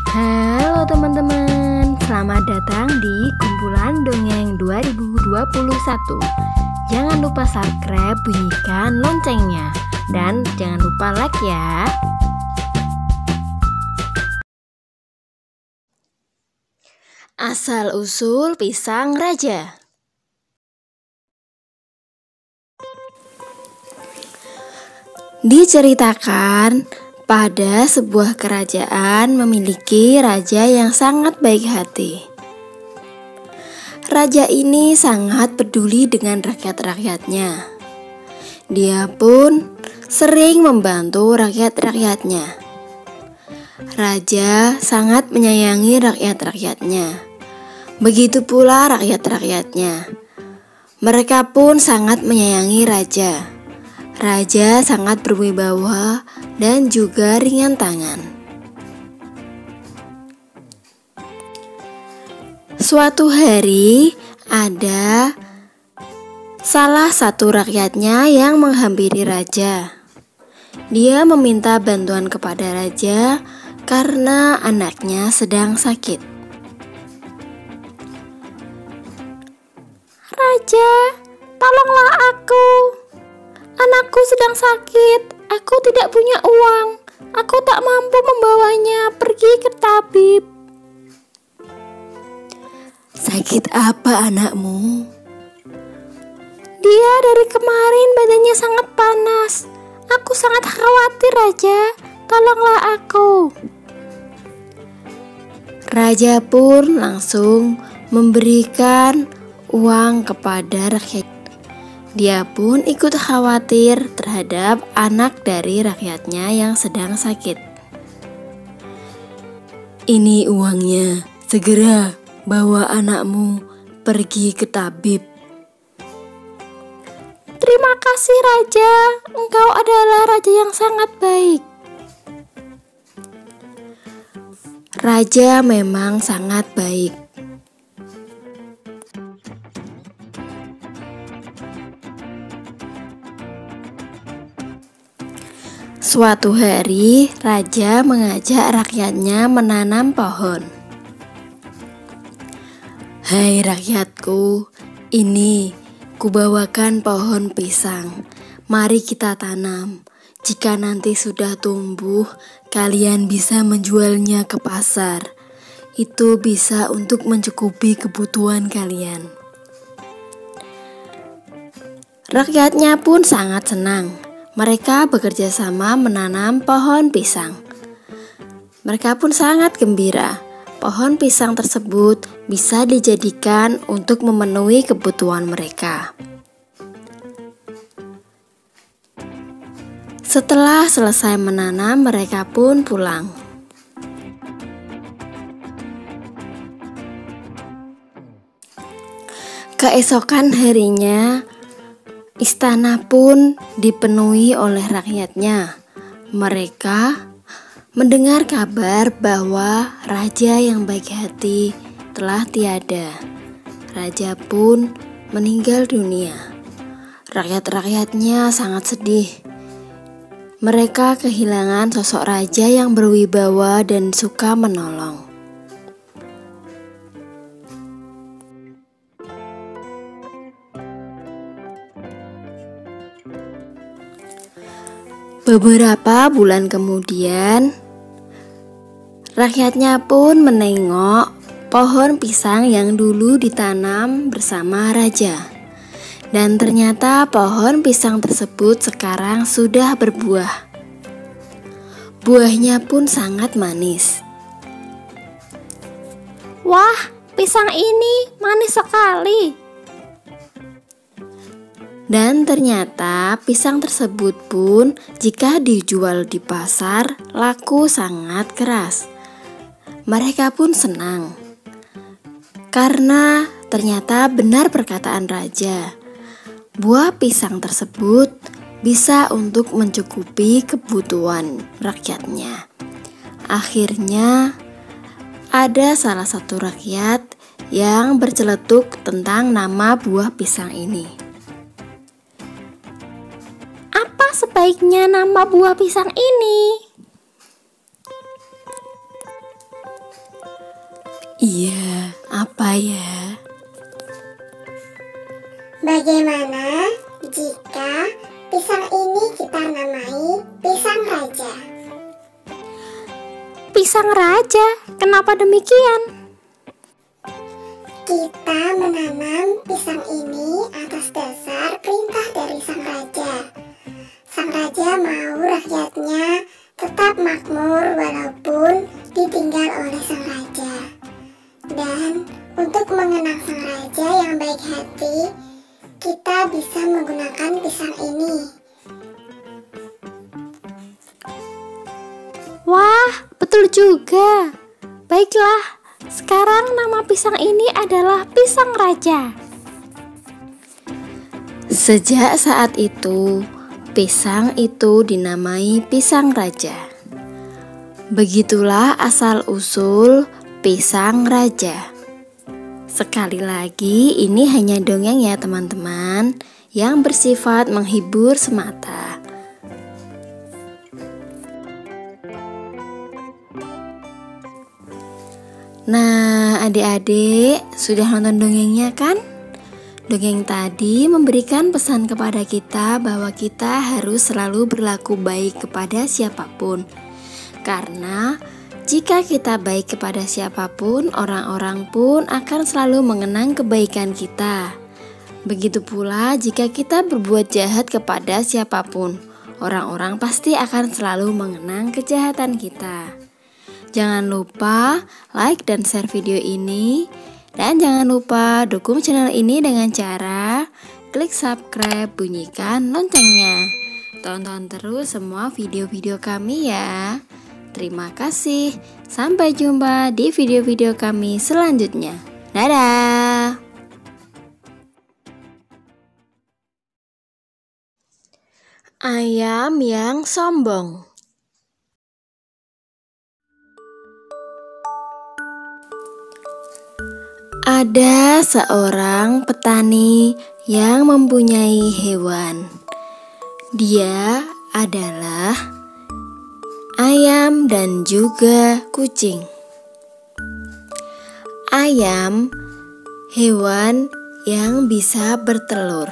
Halo teman-teman, selamat datang di Kumpulan Dongeng 2021. Jangan lupa subscribe, bunyikan loncengnya, dan jangan lupa like ya. Asal-usul pisang raja. Diceritakan, pada sebuah kerajaan memiliki raja yang sangat baik hati. Raja ini sangat peduli dengan rakyat-rakyatnya. Dia pun sering membantu rakyat-rakyatnya. Raja sangat menyayangi rakyat-rakyatnya. Begitu pula rakyat-rakyatnya. Mereka pun sangat menyayangi raja. Raja sangat berwibawa dan juga ringan tangan. Suatu hari ada salah satu rakyatnya yang menghampiri raja. Dia meminta bantuan kepada raja karena anaknya sedang sakit. Raja, tolonglah aku. Anakku sedang sakit. Aku tidak punya uang. Aku tak mampu membawanya pergi ke tabib. Sakit apa anakmu? Dia dari kemarin badannya sangat panas. Aku sangat khawatir, Raja. Tolonglah aku. Raja pun langsung memberikan uang kepada rakyat. Dia pun ikut khawatir terhadap anak dari rakyatnya yang sedang sakit. Ini uangnya, segera bawa anakmu pergi ke tabib. Terima kasih, Raja. Engkau adalah raja yang sangat baik. Raja memang sangat baik. Suatu hari, raja mengajak rakyatnya menanam pohon. Hai rakyatku, ini kubawakan pohon pisang. Mari kita tanam. Jika nanti sudah tumbuh, kalian bisa menjualnya ke pasar. Itu bisa untuk mencukupi kebutuhan kalian. Rakyatnya pun sangat senang. Mereka bekerja sama menanam pohon pisang. Mereka pun sangat gembira. Pohon pisang tersebut bisa dijadikan untuk memenuhi kebutuhan mereka. Setelah selesai menanam, mereka pun pulang. Keesokan harinya, istana pun dipenuhi oleh rakyatnya. Mereka mendengar kabar bahwa raja yang baik hati telah tiada. Raja pun meninggal dunia. Rakyat-rakyatnya sangat sedih. Mereka kehilangan sosok raja yang berwibawa dan suka menolong. Beberapa bulan kemudian, rakyatnya pun menengok pohon pisang yang dulu ditanam bersama raja. Dan ternyata pohon pisang tersebut sekarang sudah berbuah. Buahnya pun sangat manis. Wah, pisang ini manis sekali. Dan ternyata pisang tersebut pun jika dijual di pasar laku sangat keras. Mereka pun senang karena ternyata benar perkataan raja. Buah pisang tersebut bisa untuk mencukupi kebutuhan rakyatnya. Akhirnya ada salah satu rakyat yang berceletuk tentang nama buah pisang ini. Sebaiknya nama buah pisang ini? Iya, apa ya? Bagaimana jika pisang ini kita namai pisang raja? Pisang raja, kenapa demikian? Kita menanam pisang ini atas dasar perintah dari sang raja. Sang raja mau rakyatnya tetap makmur walaupun ditinggal oleh sang raja. Dan untuk mengenang sang raja yang baik hati, kita bisa menggunakan pisang ini. Wah, betul juga. Baiklah, sekarang nama pisang ini adalah pisang raja. Sejak saat itu, pisang itu dinamai pisang raja. Begitulah asal-usul pisang raja. Sekali lagi, ini hanya dongeng ya teman-teman, yang bersifat menghibur semata. Nah, adik-adik, sudah nonton dongengnya kan? Dongeng tadi memberikan pesan kepada kita bahwa kita harus selalu berlaku baik kepada siapapun. Karena jika kita baik kepada siapapun, orang-orang pun akan selalu mengenang kebaikan kita. Begitu pula jika kita berbuat jahat kepada siapapun, orang-orang pasti akan selalu mengenang kejahatan kita. Jangan lupa like dan share video ini. Dan jangan lupa dukung channel ini dengan cara klik subscribe, bunyikan loncengnya. Tonton terus semua video-video kami ya. Terima kasih. Sampai jumpa di video-video kami selanjutnya. Dadah. Ayam yang sombong. Ada seorang petani yang mempunyai hewan. Dia adalah ayam dan juga kucing. Ayam, hewan yang bisa bertelur.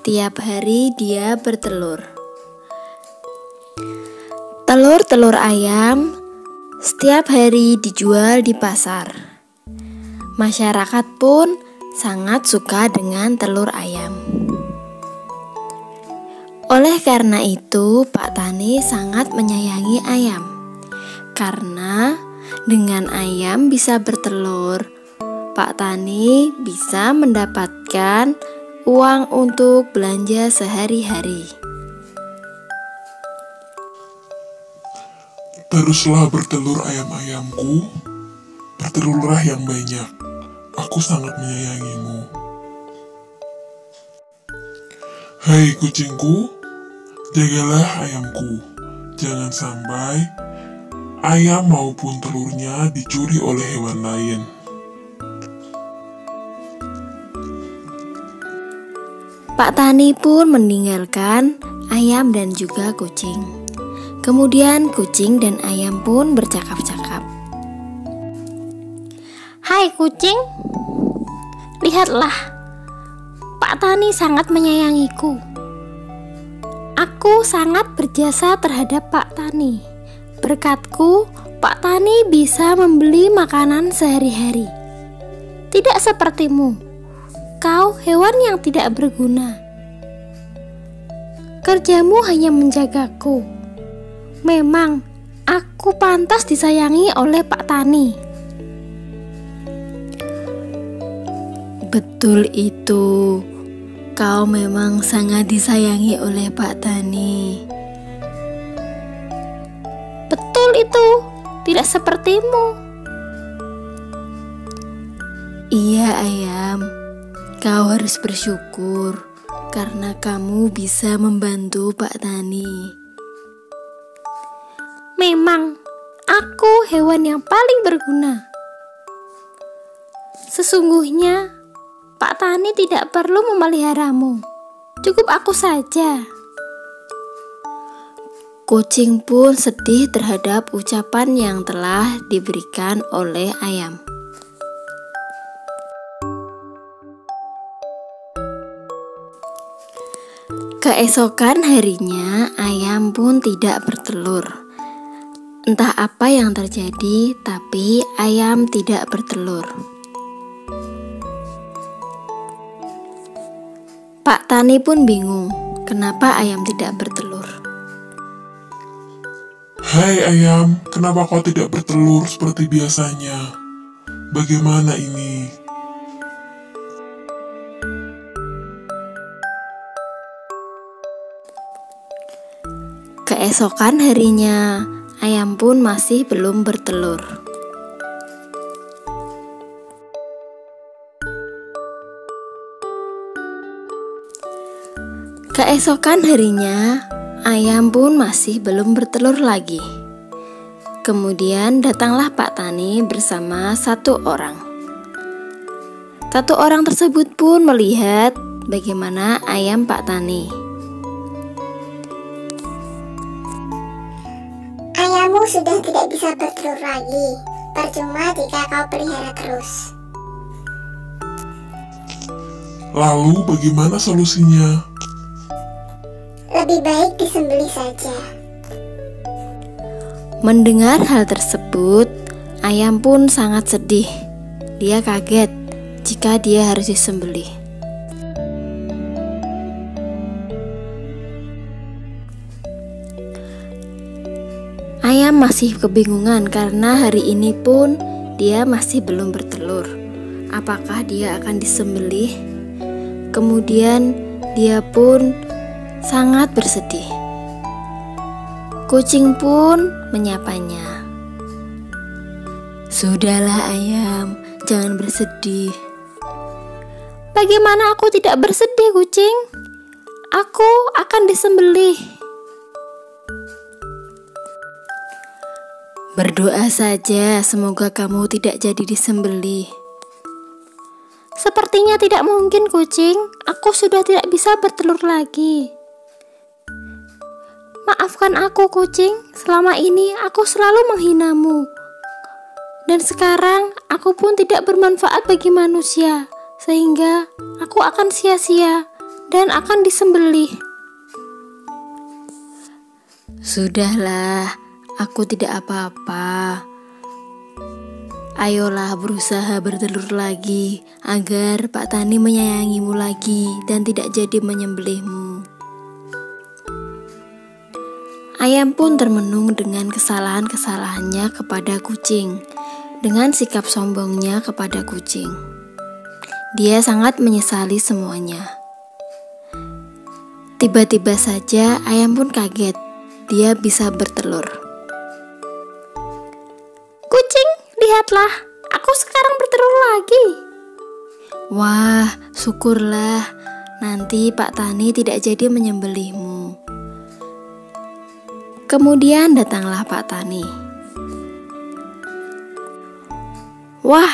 Tiap hari dia bertelur. Telur-telur ayam setiap hari dijual di pasar. Masyarakat pun sangat suka dengan telur ayam. Oleh karena itu, Pak Tani sangat menyayangi ayam. Karena dengan ayam bisa bertelur, Pak Tani bisa mendapatkan uang untuk belanja sehari-hari. Teruslah bertelur ayam-ayamku, bertelurlah yang banyak. Aku sangat menyayangimu. Hai kucingku, jagalah ayamku. Jangan sampai ayam maupun telurnya dicuri oleh hewan lain. Pak Tani pun meninggalkan ayam dan juga kucing. Kemudian kucing dan ayam pun bercakap-cakap. Hai kucing, lihatlah, Pak Tani sangat menyayangiku. Aku sangat berjasa terhadap Pak Tani. Berkatku, Pak Tani bisa membeli makanan sehari-hari. Tidak sepertimu, kau hewan yang tidak berguna. Kerjamu hanya menjagaku. Memang, aku pantas disayangi oleh Pak Tani. Betul itu, kau memang sangat disayangi oleh Pak Tani. Betul itu, tidak sepertimu. Iya ayam, kau harus bersyukur karena kamu bisa membantu Pak Tani. Memang, aku hewan yang paling berguna. Sesungguhnya, Pak Tani tidak perlu memeliharamu. Cukup aku saja. Kucing pun sedih terhadap ucapan yang telah diberikan oleh ayam. Keesokan harinya, ayam pun tidak bertelur. Entah apa yang terjadi, tapi ayam tidak bertelur. Pak Tani pun bingung, kenapa ayam tidak bertelur. Hai ayam, kenapa kau tidak bertelur seperti biasanya? Bagaimana ini? Keesokan harinya, ayam pun masih belum bertelur. Keesokan harinya, ayam pun masih belum bertelur lagi. Kemudian datanglah Pak Tani bersama satu orang. Satu orang tersebut pun melihat bagaimana ayam Pak Tani. Ayammu sudah tidak bisa bertelur lagi. Percuma jika kau pelihara terus. Lalu bagaimana solusinya? Lebih baik disembelih saja. Mendengar hal tersebut, ayam pun sangat sedih. Dia kaget jika dia harus disembelih. Ayam masih kebingungan karena hari ini pun dia masih belum bertelur. Apakah dia akan disembelih? Kemudian dia pun sangat bersedih. Kucing pun menyapanya. Sudahlah ayam, jangan bersedih. Bagaimana aku tidak bersedih, kucing? Aku akan disembelih. Berdoa saja, semoga kamu tidak jadi disembelih. Sepertinya tidak mungkin, kucing. Aku sudah tidak bisa bertelur lagi. Maafkan aku, kucing. Selama ini aku selalu menghinamu. Dan sekarang aku pun tidak bermanfaat bagi manusia, sehingga aku akan sia-sia dan akan disembelih. Sudahlah, aku tidak apa-apa. Ayolah berusaha bertelur lagi agar Pak Tani menyayangimu lagi dan tidak jadi menyembelihmu. Ayam pun termenung dengan kesalahan-kesalahannya kepada kucing, dengan sikap sombongnya kepada kucing. Dia sangat menyesali semuanya. Tiba-tiba saja ayam pun kaget, dia bisa bertelur. Kucing, lihatlah, aku sekarang bertelur lagi. Wah, syukurlah, nanti Pak Tani tidak jadi menyembelihmu. Kemudian datanglah Pak Tani. Wah,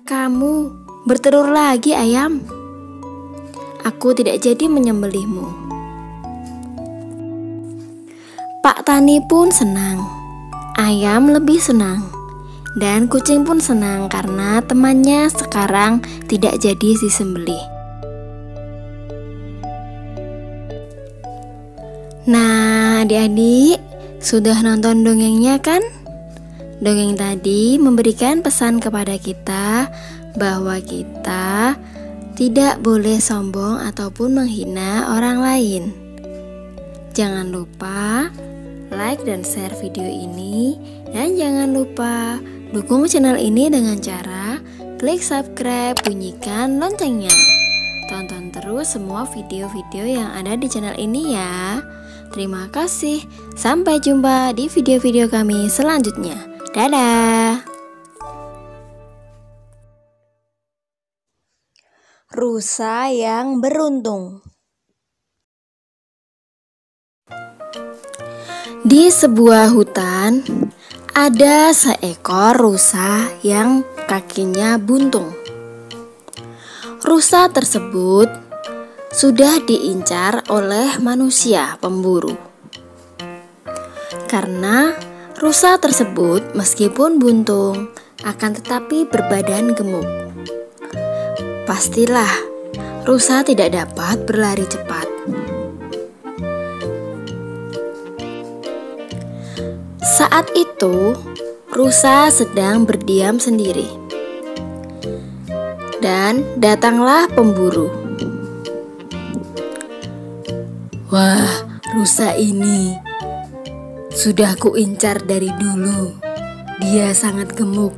kamu bertelur lagi ayam. Aku tidak jadi menyembelihmu. Pak Tani pun senang. Ayam lebih senang. Dan kucing pun senang karena temannya sekarang tidak jadi disembelih. Nah, adik-adik, sudah nonton dongengnya kan? Dongeng tadi memberikan pesan kepada kita bahwa kita tidak boleh sombong ataupun menghina orang lain. Jangan lupa like dan share video ini, dan jangan lupa dukung channel ini dengan cara klik subscribe, bunyikan loncengnya. Tonton terus semua video-video yang ada di channel ini ya. Terima kasih. Sampai jumpa di video-video kami selanjutnya. Dadah. Rusa yang beruntung. Di sebuah hutan, ada seekor rusa yang kakinya buntung. Rusa tersebut sudah diincar oleh manusia pemburu. karena rusa tersebut meskipun buntung akan tetapi berbadan gemuk. Pastilah rusa tidak dapat berlari cepat. Saat itu, rusa sedang berdiam sendiri. Dan datanglah pemburu. Wah, rusa ini sudah kuincar dari dulu. Dia sangat gemuk.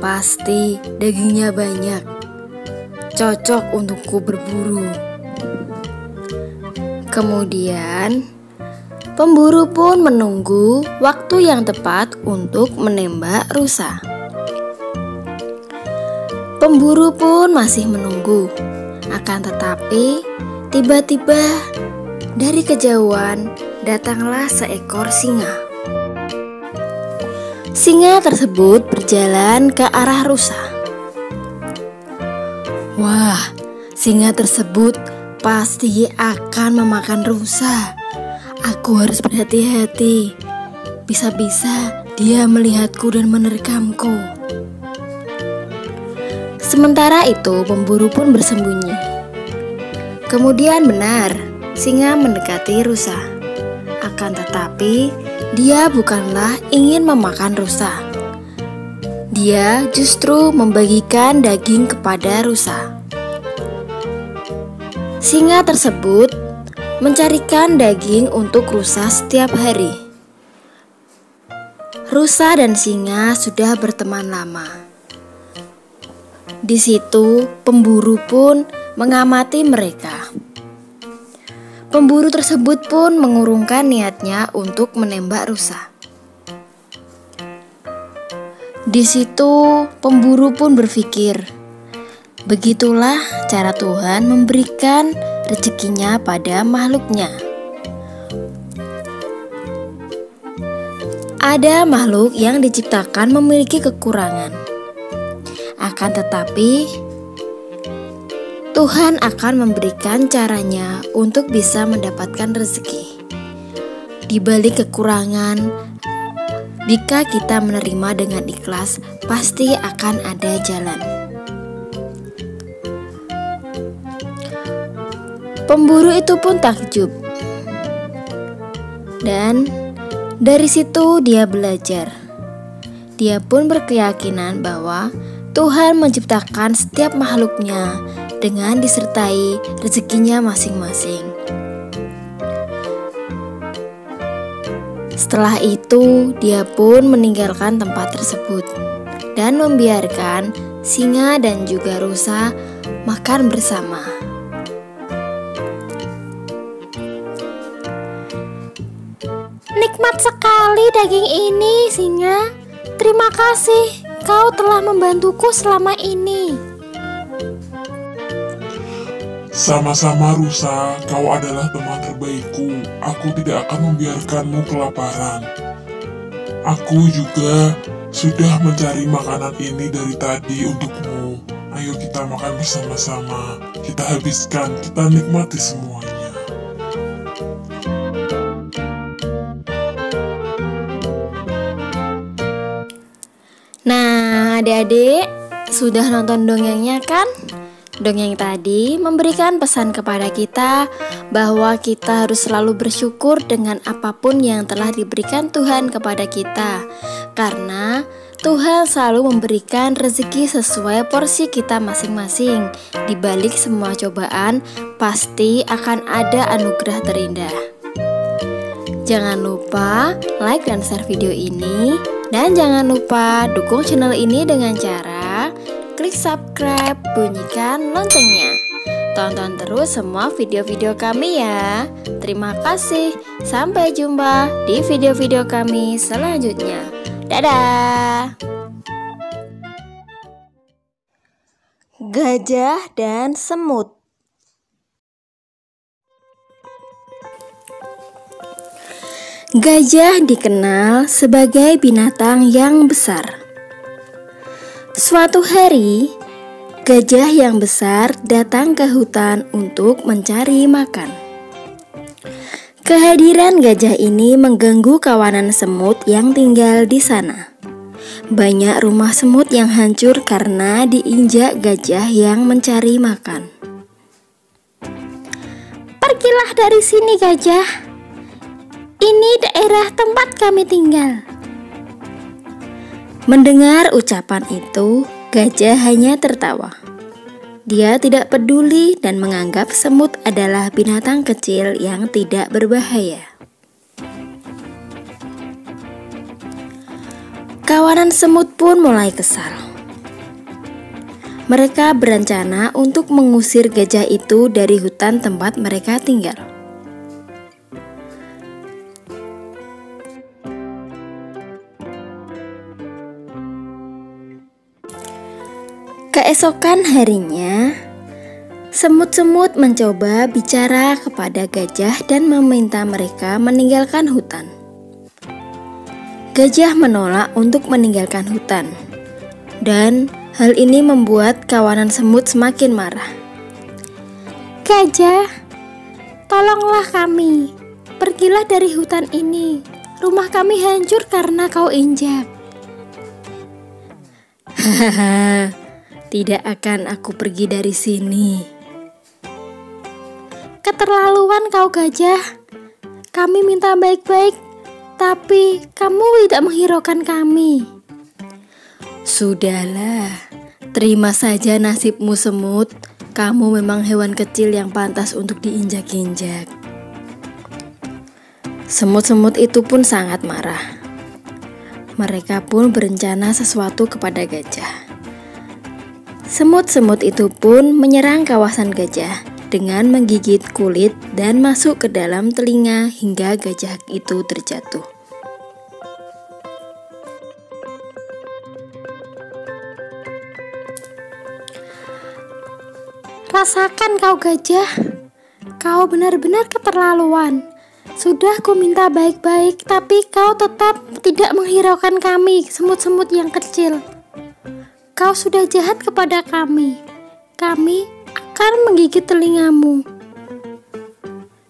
Pasti dagingnya banyak. Cocok untukku berburu. Kemudian pemburu pun menunggu waktu yang tepat untuk menembak rusa. Pemburu pun masih menunggu. Akan tetapi, tiba-tiba dari kejauhan datanglah seekor singa. Singa tersebut berjalan ke arah rusa. Wah, singa tersebut pasti akan memakan rusa. Aku harus berhati-hati. Bisa-bisa dia melihatku dan menerkamku. Sementara itu, pemburu pun bersembunyi. Kemudian benar, singa mendekati rusa. Akan tetapi, dia bukanlah ingin memakan rusa. Dia justru membagikan daging kepada rusa. Singa tersebut mencarikan daging untuk rusa setiap hari. Rusa dan singa sudah berteman lama. Di situ, pemburu pun mengamati mereka. Pemburu tersebut pun mengurungkan niatnya untuk menembak rusa. Di situ, pemburu pun berpikir, begitulah cara Tuhan memberikan rezekinya pada makhluknya. Ada makhluk yang diciptakan memiliki kekurangan. Akan tetapi, Tuhan akan memberikan caranya untuk bisa mendapatkan rezeki. Di balik kekurangan, jika kita menerima dengan ikhlas, pasti akan ada jalan. Pemburu itu pun takjub. Dan dari situ dia belajar. Dia pun berkeyakinan bahwa Tuhan menciptakan setiap makhluknya dengan disertai rezekinya masing-masing. Setelah itu, dia pun meninggalkan tempat tersebut dan membiarkan singa dan juga rusa makan bersama. Nikmat sekali daging ini, singa. Terima kasih, kau telah membantuku selama ini. Sama-sama rusa, kau adalah teman terbaikku. Aku tidak akan membiarkanmu kelaparan. Aku juga sudah mencari makanan ini dari tadi untukmu. Ayo kita makan bersama-sama. Kita habiskan, kita nikmati semuanya. Nah, adik-adik, sudah nonton dongengnya kan? Dongeng tadi memberikan pesan kepada kita bahwa kita harus selalu bersyukur dengan apapun yang telah diberikan Tuhan kepada kita. Karena Tuhan selalu memberikan rezeki sesuai porsi kita masing-masing. Di balik semua cobaan, pasti akan ada anugerah terindah. Jangan lupa like dan share video ini. Dan jangan lupa dukung channel ini dengan cara klik subscribe, bunyikan loncengnya. Tonton terus semua video-video kami ya. Terima kasih. Sampai jumpa di video-video kami selanjutnya. Dadah. Gajah dan semut. Gajah dikenal sebagai binatang yang besar. Suatu hari, gajah yang besar datang ke hutan untuk mencari makan. Kehadiran gajah ini mengganggu kawanan semut yang tinggal di sana. Banyak rumah semut yang hancur karena diinjak gajah yang mencari makan. Pergilah dari sini, gajah. Ini daerah tempat kami tinggal. Mendengar ucapan itu, gajah hanya tertawa. Dia tidak peduli dan menganggap semut adalah binatang kecil yang tidak berbahaya. Kawanan semut pun mulai kesal. Mereka berencana untuk mengusir gajah itu dari hutan tempat mereka tinggal. Keesokan harinya, semut-semut mencoba bicara kepada gajah dan meminta mereka meninggalkan hutan. Gajah menolak untuk meninggalkan hutan, dan hal ini membuat kawanan semut semakin marah. Gajah, tolonglah kami. Pergilah dari hutan ini. Rumah kami hancur karena kau injak. Hahaha. Tidak akan aku pergi dari sini. Keterlaluan kau, gajah. Kami minta baik-baik, tapi kamu tidak menghiraukan kami. Sudahlah, terima saja nasibmu semut. Kamu memang hewan kecil yang pantas untuk diinjak-injak. Semut-semut itu pun sangat marah. Mereka pun berencana sesuatu kepada gajah. Semut-semut itu pun menyerang kawasan gajah dengan menggigit kulit dan masuk ke dalam telinga hingga gajah itu terjatuh. Rasakan kau, gajah. Kau benar-benar keterlaluan. Sudah ku minta baik-baik, tapi kau tetap tidak menghiraukan kami, semut-semut yang kecil. Kau sudah jahat kepada kami. Kami akan menggigit telingamu.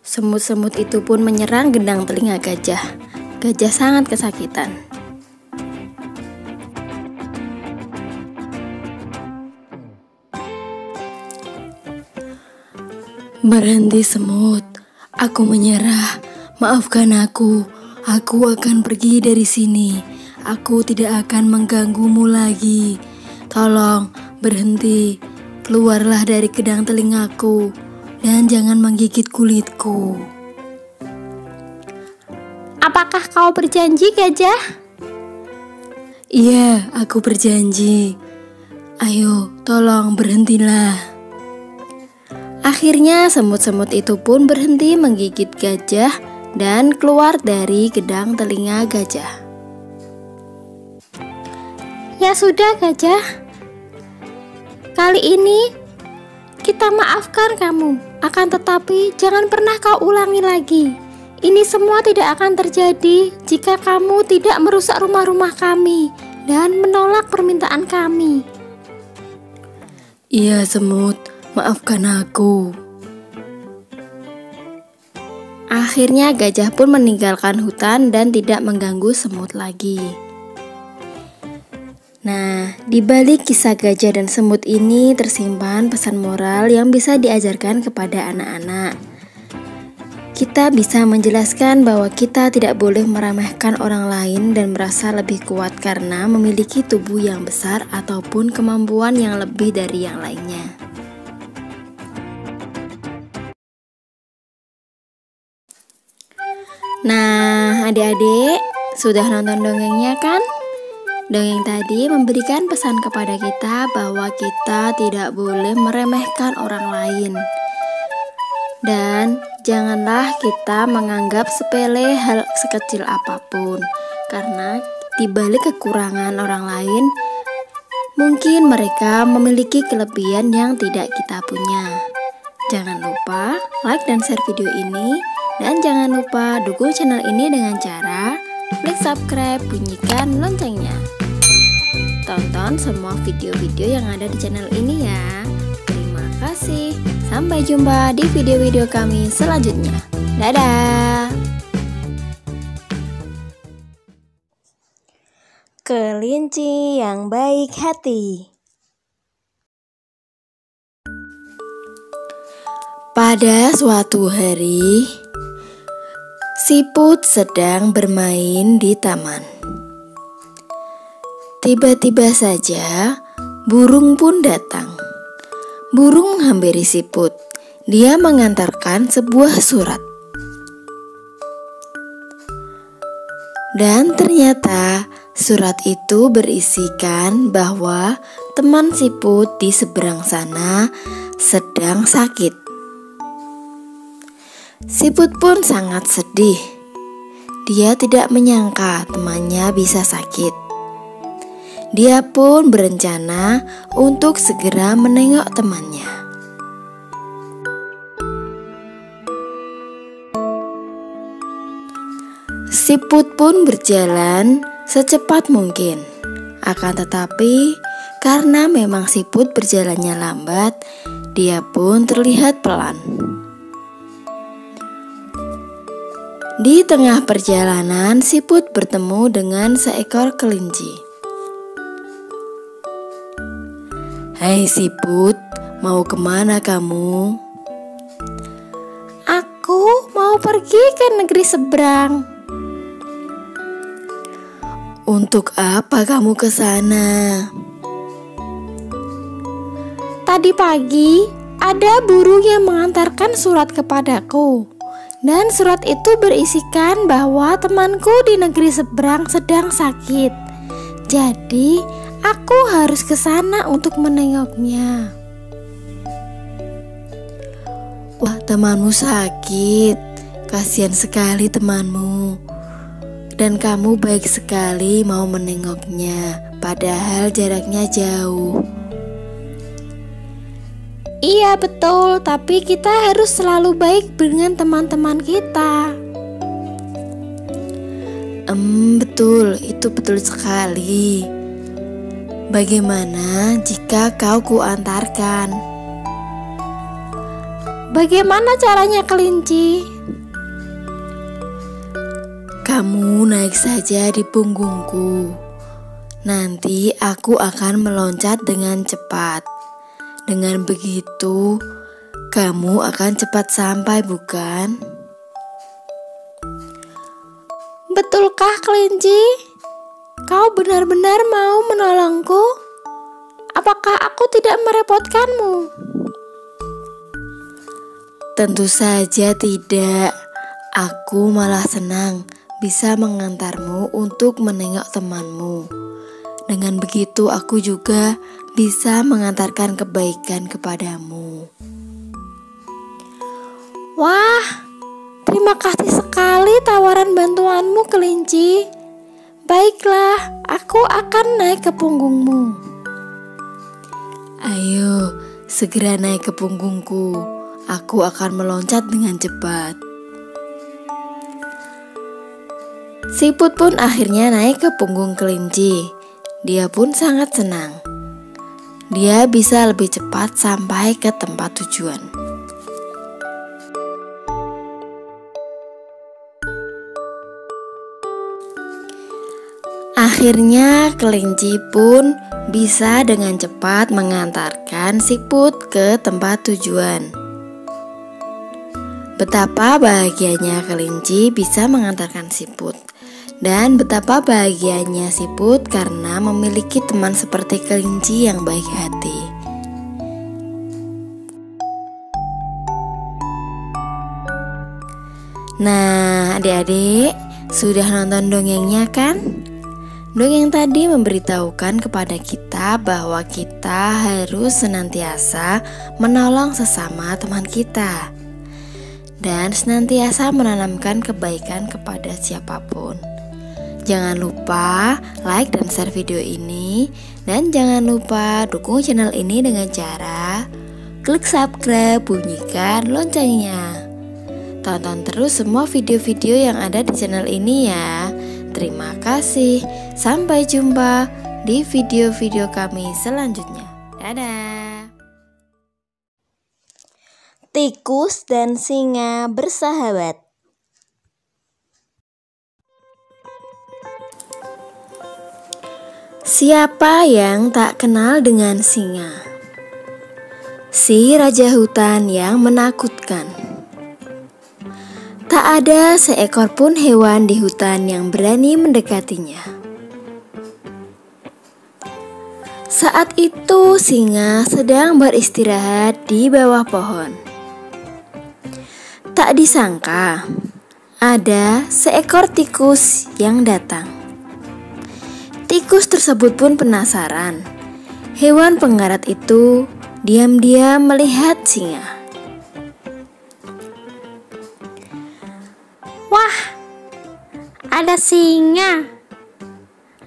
Semut-semut itu pun menyerang gendang telinga gajah. Gajah sangat kesakitan. Berhenti semut, aku menyerah. Maafkan aku. Aku akan pergi dari sini. Aku tidak akan mengganggumu lagi. Tolong berhenti, keluarlah dari gendang telingaku dan jangan menggigit kulitku. Apakah kau berjanji, gajah? Iya, aku berjanji. Ayo, tolong berhentilah. Akhirnya semut-semut itu pun berhenti menggigit gajah dan keluar dari gendang telinga gajah. Ya sudah, gajah. Kali ini kita maafkan kamu. Akan tetapi jangan pernah kau ulangi lagi. Ini semua tidak akan terjadi jika kamu tidak merusak rumah-rumah kami dan menolak permintaan kami. Iya semut, maafkan aku. Akhirnya gajah pun meninggalkan hutan dan tidak mengganggu semut lagi. Nah, di balik kisah gajah dan semut ini tersimpan pesan moral yang bisa diajarkan kepada anak-anak. Kita bisa menjelaskan bahwa kita tidak boleh meremehkan orang lain dan merasa lebih kuat karena memiliki tubuh yang besar ataupun kemampuan yang lebih dari yang lainnya. Nah, adik-adik, sudah nonton dongengnya kan? Dongeng tadi memberikan pesan kepada kita bahwa kita tidak boleh meremehkan orang lain. Dan janganlah kita menganggap sepele hal sekecil apapun. Karena di balik kekurangan orang lain, mungkin mereka memiliki kelebihan yang tidak kita punya. Jangan lupa like dan share video ini. Dan jangan lupa dukung channel ini dengan cara klik subscribe, bunyikan loncengnya. Tonton semua video-video yang ada di channel ini ya. Terima kasih. Sampai jumpa di video-video kami selanjutnya. Dadah. Kelinci yang baik hati. Pada suatu hari, siput sedang bermain di taman. Tiba-tiba saja, burung pun datang. Burung menghampiri siput. Dia mengantarkan sebuah surat. Dan ternyata surat itu berisikan bahwa teman siput di seberang sana sedang sakit. Siput pun sangat sedih. Dia tidak menyangka temannya bisa sakit. Dia pun berencana untuk segera menengok temannya. Siput pun berjalan secepat mungkin. Akan tetapi, karena memang siput berjalannya lambat, dia pun terlihat pelan. Di tengah perjalanan, siput bertemu dengan seekor kelinci. "Hai siput, mau kemana kamu?" Aku mau pergi ke negeri seberang. "Untuk apa kamu ke sana?" Tadi pagi ada burung yang mengantarkan surat kepadaku. Dan surat itu berisikan bahwa temanku di negeri seberang sedang sakit. Jadi, aku harus ke sana untuk menengoknya. "Wah, temanmu sakit. Kasihan sekali temanmu. Dan kamu baik sekali mau menengoknya, padahal jaraknya jauh." Iya betul, tapi kita harus selalu baik dengan teman-teman kita. Betul, itu betul sekali. Bagaimana jika kau kuantarkan? Bagaimana caranya, kelinci? Kamu naik saja di punggungku. Nanti aku akan meloncat dengan cepat. Dengan begitu, kamu akan cepat sampai, bukan? Betulkah, kelinci? Kau benar-benar mau menolongku? Apakah aku tidak merepotkanmu? Tentu saja tidak. Aku malah senang bisa mengantarmu untuk menengok temanmu. Dengan begitu aku juga bisa mengantarkan kebaikan kepadamu. Wah, terima kasih sekali tawaran bantuanmu, kelinci. Baiklah, aku akan naik ke punggungmu. Ayo, segera naik ke punggungku. Aku akan meloncat dengan cepat. Siput pun akhirnya naik ke punggung kelinci. Dia pun sangat senang. Dia bisa lebih cepat sampai ke tempat tujuan. Akhirnya kelinci pun bisa dengan cepat mengantarkan siput ke tempat tujuan. Betapa bahagianya kelinci bisa mengantarkan siput. Dan betapa bahagianya siput karena memiliki teman seperti kelinci yang baik hati. Nah, adik-adik, sudah nonton dongengnya kan? Dongeng tadi memberitahukan kepada kita bahwa kita harus senantiasa menolong sesama teman kita dan senantiasa menanamkan kebaikan kepada siapapun. Jangan lupa like dan share video ini, dan jangan lupa dukung channel ini dengan cara klik subscribe, bunyikan loncengnya. Tonton terus semua video-video yang ada di channel ini ya. Terima kasih. Sampai jumpa di video-video kami selanjutnya. Dadah. Tikus dan singa bersahabat. Siapa yang tak kenal dengan singa? Si raja hutan yang menakutkan. Tak ada seekor pun hewan di hutan yang berani mendekatinya. Saat itu singa sedang beristirahat di bawah pohon. Tak disangka, ada seekor tikus yang datang. Tikus tersebut pun penasaran. Hewan pengarat itu diam-diam melihat singa. Wah, ada singa.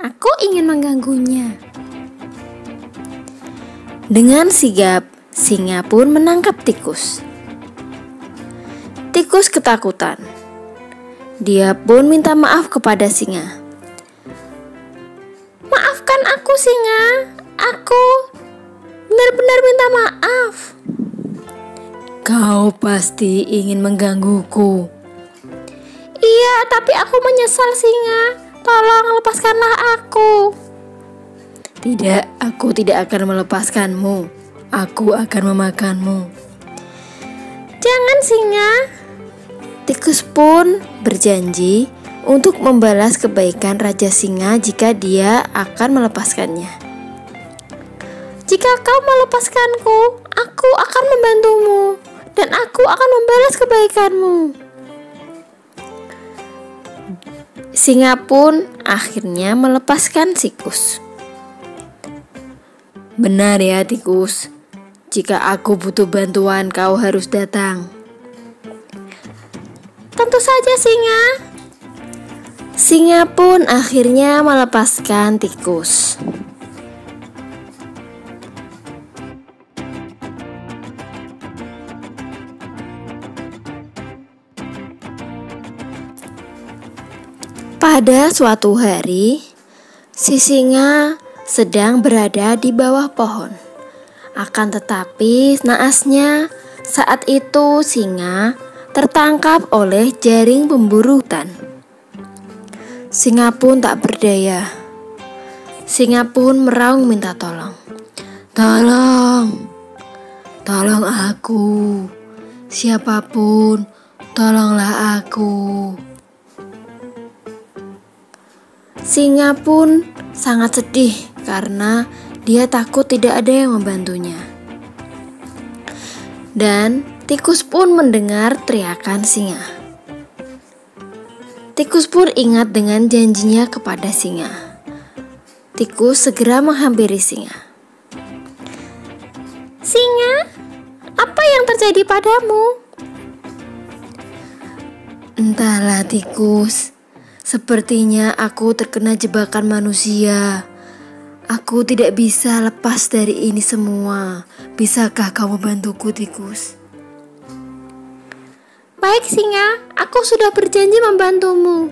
Aku ingin mengganggunya. Dengan sigap, singa pun menangkap tikus. Tikus ketakutan. Dia pun minta maaf kepada singa. Maafkan aku, singa. Aku benar-benar minta maaf. Kau pasti ingin menggangguku. Iya, tapi aku menyesal, singa. Tolong lepaskanlah aku. Tidak, aku tidak akan melepaskanmu. Aku akan memakanmu. Jangan, singa. Tikus pun berjanji untuk membalas kebaikan Raja Singa jika dia akan melepaskannya. Jika kau melepaskanku, aku akan membantumu dan aku akan membalas kebaikanmu. Singa pun akhirnya melepaskan tikus. Benar ya tikus, jika aku butuh bantuan kau harus datang. Tentu saja, singa. Singa pun akhirnya melepaskan tikus. Pada suatu hari, si singa sedang berada di bawah pohon. Akan tetapi naasnya saat itu singa tertangkap oleh jaring pemburu hutan. Singa pun tak berdaya. Singa pun meraung minta tolong. Tolong aku. Siapapun, tolonglah aku. Singa pun sangat sedih karena dia takut tidak ada yang membantunya. Dan tikus pun mendengar teriakan singa. Tikus pun ingat dengan janjinya kepada singa. Tikus segera menghampiri singa. Singa, apa yang terjadi padamu? Entahlah tikus, sepertinya aku terkena jebakan manusia. Aku tidak bisa lepas dari ini semua. Bisakah kau membantuku tikus? Baik, singa, aku sudah berjanji membantumu.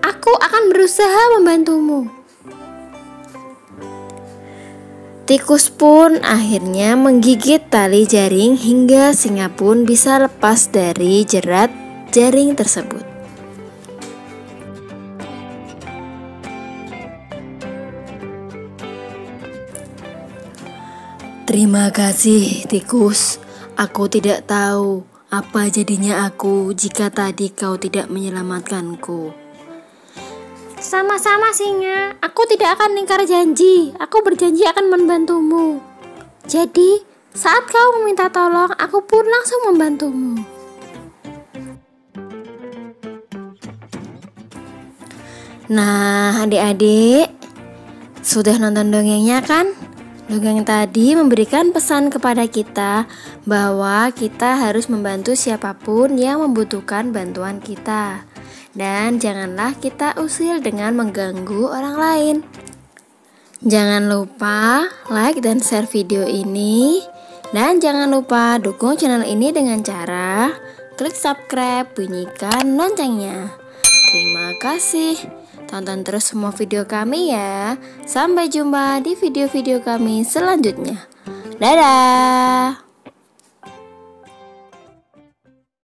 Aku akan berusaha membantumu. Tikus pun akhirnya menggigit tali jaring hingga singa pun bisa lepas dari jerat jaring tersebut. Terima kasih tikus, aku tidak tahu apa jadinya aku jika tadi kau tidak menyelamatkanku. Sama-sama, singa. Aku tidak akan ingkar janji. Aku berjanji akan membantumu. Jadi, saat kau meminta tolong, aku pun langsung membantumu. Nah, adik-adik, sudah nonton dongengnya kan? Dongeng tadi memberikan pesan kepada kita bahwa kita harus membantu siapapun yang membutuhkan bantuan kita. Dan janganlah kita usil dengan mengganggu orang lain. Jangan lupa like dan share video ini. Dan jangan lupa dukung channel ini dengan cara klik subscribe, bunyikan loncengnya. Terima kasih. Tonton terus semua video kami ya. Sampai jumpa di video-video kami selanjutnya. Dadah.